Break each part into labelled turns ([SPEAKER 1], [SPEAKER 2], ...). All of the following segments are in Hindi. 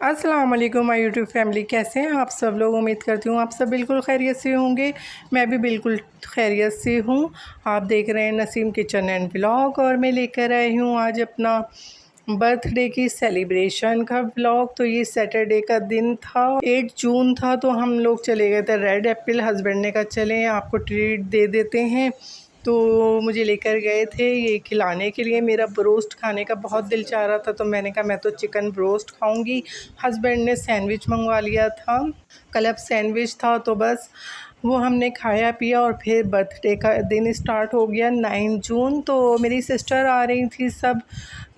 [SPEAKER 1] अस्सलाम वालेकुम माय यूट्यूब फैमिली, कैसे हैं आप सब लोग। उम्मीद करती हूँ आप सब बिल्कुल खैरियत से होंगे। मैं भी बिल्कुल खैरियत से हूँ। आप देख रहे हैं नसीम किचन एंड व्लॉग और मैं लेकर आई हूँ आज अपना बर्थडे की सेलिब्रेशन का व्लॉग। तो ये सैटरडे का दिन था, 8 जून था। तो हम लोग चले गए थे रेड एप्पल। हस्बैंड ने कहा चलें आपको ट्रीट दे देते हैं, तो मुझे लेकर गए थे ये खिलाने के लिए। मेरा ब्रोस्ट खाने का बहुत दिल चाह रहा था, तो मैंने कहा मैं तो चिकन ब्रोस्ट खाऊंगी। हस्बैंड ने सैंडविच मंगवा लिया था, क्लब सैंडविच था। तो बस वो हमने खाया पिया और फिर बर्थडे का दिन स्टार्ट हो गया 9 जून। तो मेरी सिस्टर आ रही थी, सब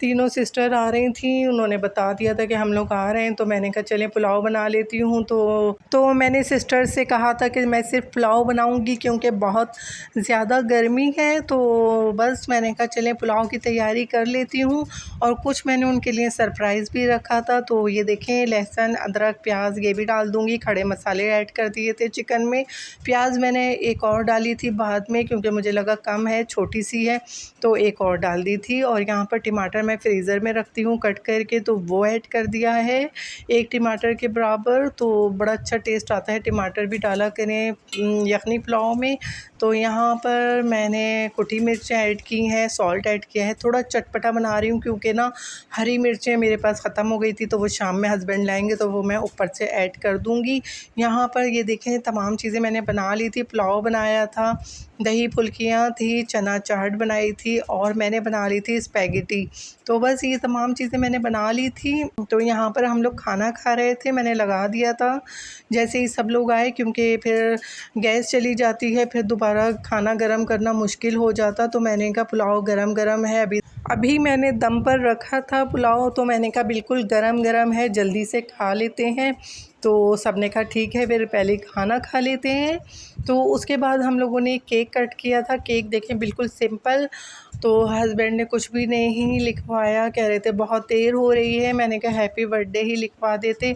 [SPEAKER 1] तीनों सिस्टर आ रही थी। उन्होंने बता दिया था कि हम लोग आ रहे हैं, तो मैंने कहा चलें पुलाव बना लेती हूँ। तो मैंने सिस्टर से कहा था कि मैं सिर्फ पुलाव बनाऊँगी क्योंकि बहुत ज़्यादा गर्मी है। तो बस मैंने कहा चलें पुलाव की तैयारी कर लेती हूँ। और कुछ मैंने उनके लिए सरप्राइज़ भी रखा था। तो ये देखें, लहसुन, अदरक, प्याज ये भी डाल दूँगी। खड़े मसाले ऐड कर दिए थे चिकन में। प्याज मैंने एक और डाली थी बाद में, क्योंकि मुझे लगा कम है, छोटी सी है, तो एक और डाल दी थी। और यहाँ पर टमाटर मैं फ्रीज़र में रखती हूँ कट करके, तो वो ऐड कर दिया है 1 टमाटर के बराबर। तो बड़ा अच्छा टेस्ट आता है, टमाटर भी डाला करें यखनी पुलाव में। तो यहाँ पर मैंने कुटी मिर्चें ऐड की हैं, सॉल्ट ऐड किया है। थोड़ा चटपटा बना रही हूँ क्योंकि ना हरी मिर्चें मेरे पास ख़त्म हो गई थी, तो वो शाम में हस्बैंड लाएंगे तो वो मैं ऊपर से ऐड कर दूँगी। यहाँ पर ये देखें तमाम चीज़ें मैंने बना ली थी। पुलाव बनाया था, दही फुल्कियाँ थी, चना चाट बनाई थी और मैंने बना ली थी स्पैगेटी। तो बस ये तमाम चीज़ें मैंने बना ली थी। तो यहाँ पर हम लोग खाना खा रहे थे, मैंने लगा दिया था जैसे ही सब लोग आए, क्योंकि फिर गैस चली जाती है, फिर दोबारा खाना गरम करना मुश्किल हो जाता। तो मैंने कहा पुलाव गरम गरम है, अभी मैंने दम पर रखा था पुलाव, तो मैंने कहा बिल्कुल गरम गरम है, जल्दी से खा लेते हैं। तो सब ने कहा ठीक है, फिर पहले खाना खा लेते हैं। तो उसके बाद हम लोगों ने केक कट किया था। केक देखें बिल्कुल सिंपल। तो हस्बैंड ने कुछ भी नहीं लिखवाया, कह रहे थे बहुत देर हो रही है। मैंने कहा हैप्पी बर्थडे ही लिखवा देते।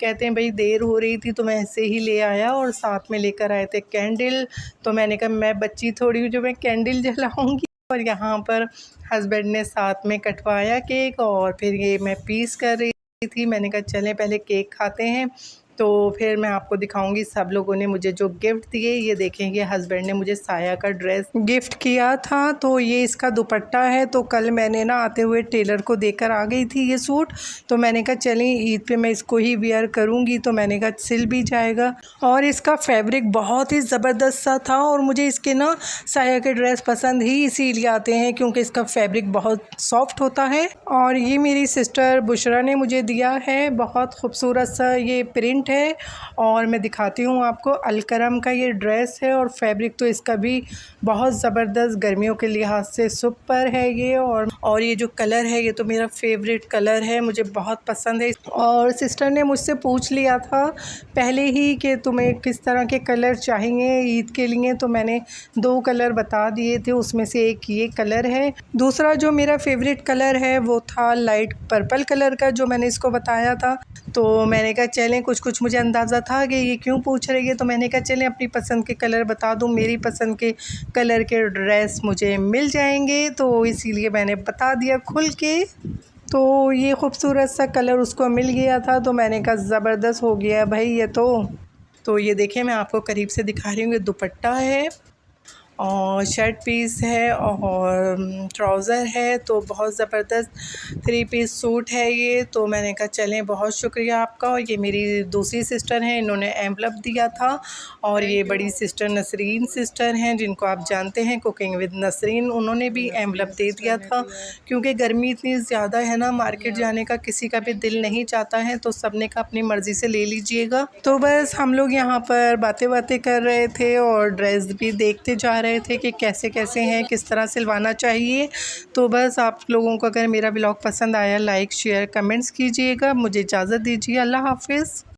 [SPEAKER 1] कहते हैं भाई देर हो रही थी तो मैं ऐसे ही ले आया, और साथ में लेकर आए थे कैंडल। तो मैंने कहा मैं बच्ची थोड़ी हूँ जो मैं कैंडल जलाऊँगी। और यहाँ पर हस्बैंड ने साथ में कटवाया केक, और फिर ये मैं पीस कर रही थी। मैंने कहा चलें पहले केक खाते हैं, तो फिर मैं आपको दिखाऊंगी सब लोगों ने मुझे जो गिफ्ट दिए। ये देखें, ये हस्बैंड ने मुझे साया का ड्रेस गिफ्ट किया था। तो ये इसका दुपट्टा है। तो कल मैंने ना आते हुए टेलर को देकर आ गई थी ये सूट। तो मैंने कहा चलें ईद पे मैं इसको ही वियर करूँगी, तो मैंने कहा सिल भी जाएगा। और इसका फैब्रिक बहुत ही ज़बरदस्त सा था, और मुझे इसके ना साया के ड्रेस पसंद ही इसीलिए आते हैं क्योंकि इसका फैब्रिक बहुत सॉफ्ट होता है। और ये मेरी सिस्टर बुशरा ने मुझे दिया है, बहुत खूबसूरत सा ये प्रिंट है। और मैं दिखाती हूँ आपको, अलकरम का ये ड्रेस है, और फैब्रिक तो इसका भी बहुत ज़बरदस्त, गर्मियों के लिहाज से सुपर है ये। और ये जो कलर है ये तो मेरा फेवरेट कलर है, मुझे बहुत पसंद है। और सिस्टर ने मुझसे पूछ लिया था पहले ही कि तुम्हें किस तरह के कलर चाहिए ईद के लिए, तो मैंने 2 कलर बता दिए थे, उसमें से एक ये कलर है। दूसरा जो मेरा फेवरेट कलर है वो था लाइट पर्पल कलर का, जो मैंने इसको बताया था। तो मैंने कहा चलें, कुछ मुझे अंदाज़ा था कि ये क्यों पूछ रही है, तो मैंने कहा चलें अपनी पसंद के कलर बता दूं, मेरी पसंद के कलर के ड्रेस मुझे मिल जाएंगे, तो इसीलिए मैंने बता दिया खुल के। तो ये खूबसूरत सा कलर उसको मिल गया था, तो मैंने कहा ज़बरदस्त हो गया भाई ये तो ये देखें, मैं आपको करीब से दिखा रही हूँ। ये दुपट्टा है और शर्ट पीस है और ट्राउज़र है, तो बहुत ज़बरदस्त 3 पीस सूट है ये। तो मैंने कहा चलें बहुत शुक्रिया आपका। और ये मेरी दूसरी सिस्टर हैं, इन्होंने एनवलप दिया था। और ये बड़ी सिस्टर नसरीन सिस्टर हैं, जिनको आप जानते हैं कुकिंग विद नसरीन, उन्होंने भी एनवलप दे दिया था। क्योंकि गर्मी इतनी ज़्यादा है ना, मार्केट जाने का किसी का भी दिल नहीं चाहता है, तो सब ने कहा अपनी मर्ज़ी से ले लीजिएगा। तो बस हम लोग यहाँ पर बातें कर रहे थे और ड्रेस भी देखते जा रहे थे कि कैसे कैसे हैं, किस तरह सिलवाना चाहिए। तो बस आप लोगों को अगर मेरा ब्लॉग पसंद आया, लाइक शेयर कमेंट्स कीजिएगा। मुझे इजाज़त दीजिए, अल्लाह हाफ़िज़।